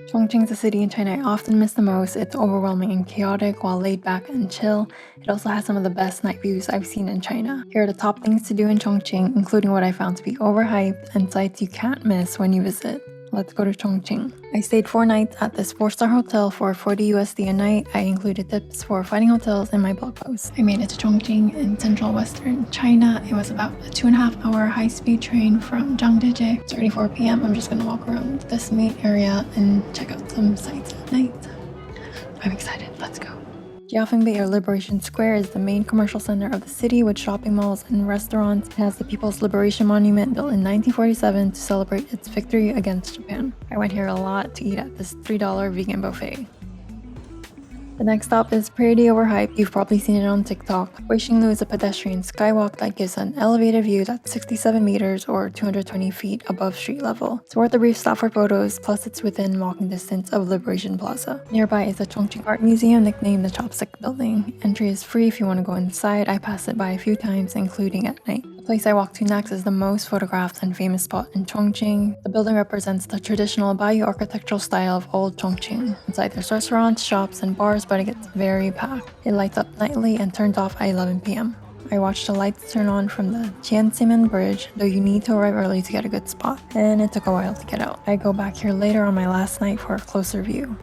Chongqing's a city in China I often miss the most. It's overwhelming and chaotic while laid back and chill. It also has some of the best night views I've seen in China. Here are the top things to do in Chongqing, including what I found to be overhyped and sites you can't miss when you visit. Let's go to Chongqing. I stayed 4 nights at this 4-star hotel for 40 USD a night. I included tips for finding hotels in my blog post. I made it to Chongqing in central western China. It was about a 2.5-hour high-speed train from Zhangjiajie. It's already 4 p.m. I'm just gonna walk around this main area and check out some sites at night. I'm excited, let's go. Jiaofengbei, or Liberation Square, is the main commercial center of the city with shopping malls and restaurants. It has the People's Liberation Monument built in 1947 to celebrate its victory against Japan. I went here a lot to eat at this $3 vegan buffet. The next stop is pretty overhyped. You've probably seen it on TikTok. Weixinglu is a pedestrian skywalk that gives an elevated view that's 67 meters or 220 feet above street level. It's worth a brief stop for photos, plus it's within walking distance of Liberation Plaza. Nearby is the Chongqing Art Museum, nicknamed the Chopstick Building. Entry is free if you want to go inside. I passed it by a few times, including at night. The place I walked to next is the most photographed and famous spot in Chongqing. The building represents the traditional Bayou architectural style of old Chongqing. Inside there's restaurants, shops, and bars, but it gets very packed. It lights up nightly and turns off at 11 p.m. I watched the lights turn on from the Tiananmen Bridge, though you need to arrive early to get a good spot, and it took a while to get out. I go back here later on my last night for a closer view.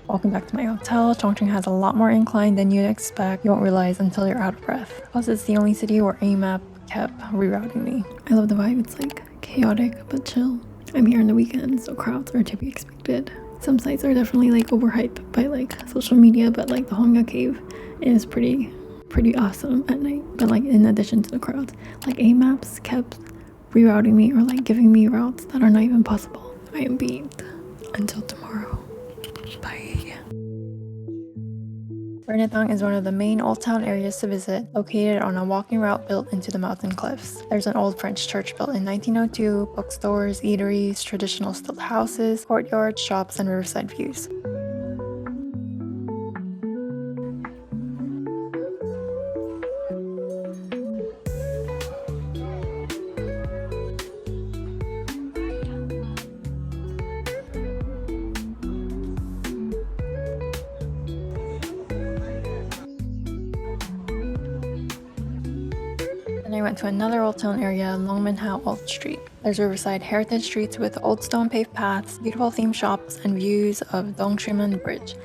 Welcome back to my hotel. Chongqing has a lot more incline than you'd expect. You won't realize until you're out of breath. Plus, it's the only city where AMAP kept rerouting me. I love the vibe. It's like chaotic but chill. I'm here on the weekend, so crowds are to be expected. Some sites are definitely like overhyped by like social media, but like the Hongya Cave is pretty awesome at night. But like in addition to the crowds, like AMAPs kept rerouting me or like giving me routes that are not even possible. I am beat. Until tomorrow. Bye. Renatang is one of the main Old Town areas to visit, located on a walking route built into the mountain cliffs. There's an old French church built in 1902, bookstores, eateries, traditional stilt houses, courtyards, shops, and riverside views. Then I went to another Old Town area, Longmenhao Old Street. There's riverside heritage streets with old stone paved paths, beautiful themed shops, and views of Dongshimen Bridge.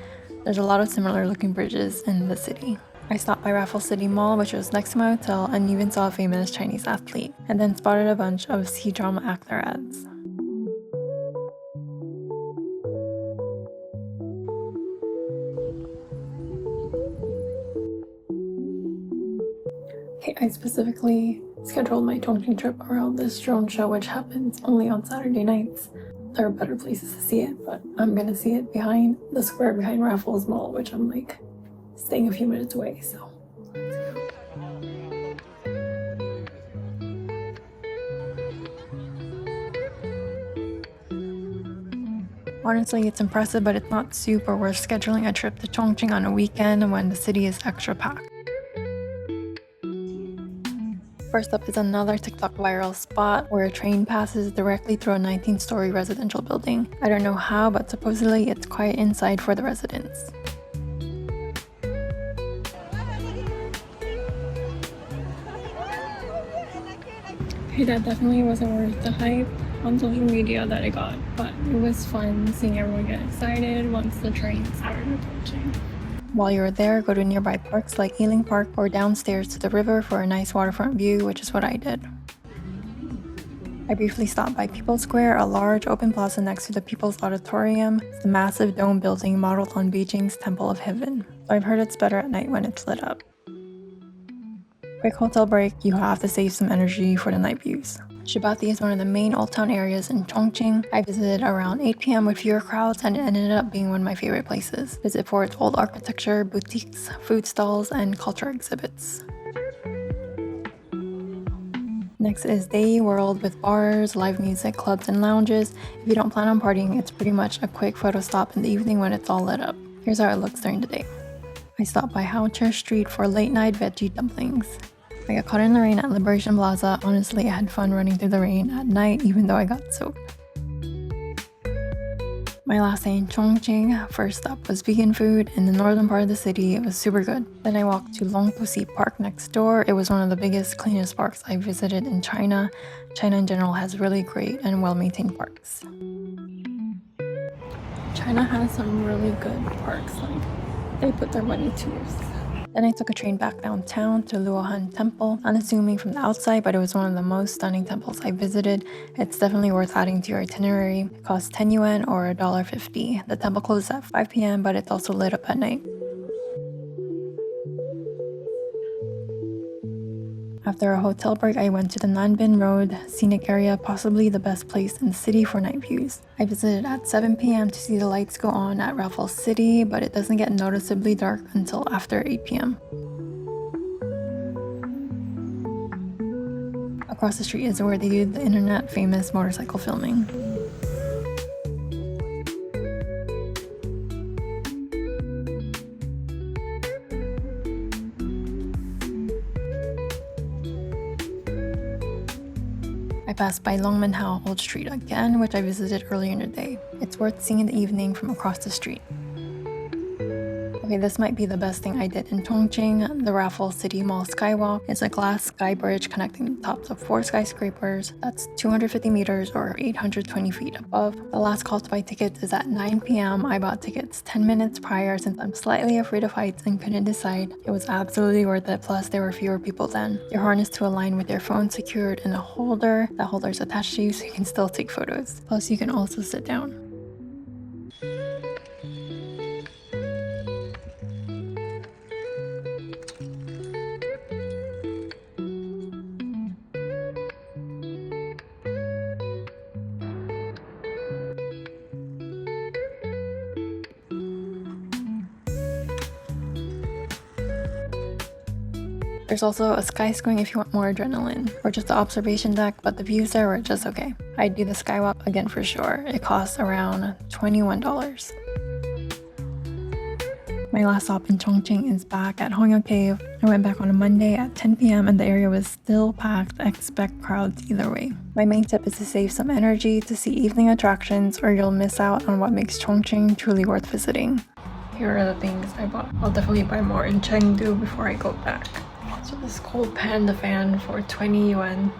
There's a lot of similar looking bridges in the city. I stopped by Raffles City Mall, which was next to my hotel, and even saw a famous Chinese athlete, and then spotted a bunch of C-drama actor ads. Okay, I specifically scheduled my Chongqing trip around this drone show, which happens only on Saturday nights. There are better places to see it, but I'm gonna see it behind the square behind Raffles Mall, which I'm like staying a few minutes away, so. Honestly, it's impressive, but it's not super worth scheduling a trip to Chongqing on a weekend when the city is extra packed. First up is another TikTok viral spot where a train passes directly through a 19-story residential building. I don't know how, but supposedly it's quiet inside for the residents. Okay, that definitely wasn't worth the hype on social media that I got, but it was fun seeing everyone get excited once the train started approaching. While you're there, go to nearby parks like Ealing Park or downstairs to the river for a nice waterfront view, which is what I did. I briefly stopped by People's Square, a large open plaza next to the People's Auditorium. It's a massive dome building modeled on Beijing's Temple of Heaven. So I've heard it's better at night when it's lit up. Quick hotel break, you have to save some energy for the night views. Shibathi is one of the main Old Town areas in Chongqing. I visited around 8 p.m. with fewer crowds, and it ended up being one of my favorite places. Visit for its old architecture, boutiques, food stalls, and cultural exhibits. Next is Day World with bars, live music, clubs, and lounges. If you don't plan on partying, it's pretty much a quick photo stop in the evening when it's all lit up. Here's how it looks during the day. I stopped by Houcher Street for late night veggie dumplings. I got caught in the rain at Liberation Plaza. Honestly, I had fun running through the rain at night even though I got soaked. My last day in Chongqing, first stop was vegan food in the northern part of the city. It was super good. Then I walked to Longpusi Park next door. It was one of the biggest, cleanest parks I visited in China. China in general has really great and well-maintained parks. China has some really good parks, like they put their money to use. Then I took a train back downtown to Luohan Temple, unassuming from the outside, but it was one of the most stunning temples I visited. It's definitely worth adding to your itinerary. It costs 10 yuan or $1.50. The temple closes at 5 p.m., but it's also lit up at night. After a hotel break, I went to the Nanbin Road scenic area, possibly the best place in the city for night views. I visited at 7 p.m. to see the lights go on at Raffles City, but it doesn't get noticeably dark until after 8 p.m. Across the street is where they do the internet famous motorcycle filming. I passed by Longmenhao Old Street again, which I visited earlier in the day. It's worth seeing in the evening from across the street. Okay, this might be the best thing I did in Chongqing. The Raffles City Mall Skywalk is a glass sky bridge connecting the tops of 4 skyscrapers. That's 250 meters or 820 feet above. The last call to buy tickets is at 9 p.m. I bought tickets 10 minutes prior since I'm slightly afraid of heights and couldn't decide. It was absolutely worth it, plus there were fewer people then. You're harnessed to a line with your phone secured in a holder. That holder is attached to you so you can still take photos. Plus you can also sit down. There's also a sky swing if you want more adrenaline, or just the observation deck, but the views there were just okay. I'd do the skywalk again for sure. It costs around $21. My last stop in Chongqing is back at Hongyang Cave. I went back on a Monday at 10 p.m. and the area was still packed. I expect crowds either way. My main tip is to save some energy to see evening attractions or you'll miss out on what makes Chongqing truly worth visiting. Here are the things I bought. I'll definitely buy more in Chengdu before I go back. So this cold panda fan for 20 yuan.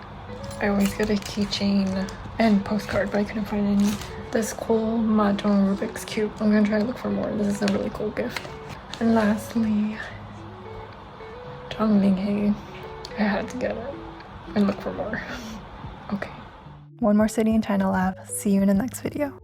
I always get a keychain and postcard, but I couldn't find any. This cool mahjong Rubik's Cube. I'm gonna try to look for more. This is a really cool gift. And lastly, Chongqing. I had to get it and look for more. Okay. One more city in China left. See you in the next video.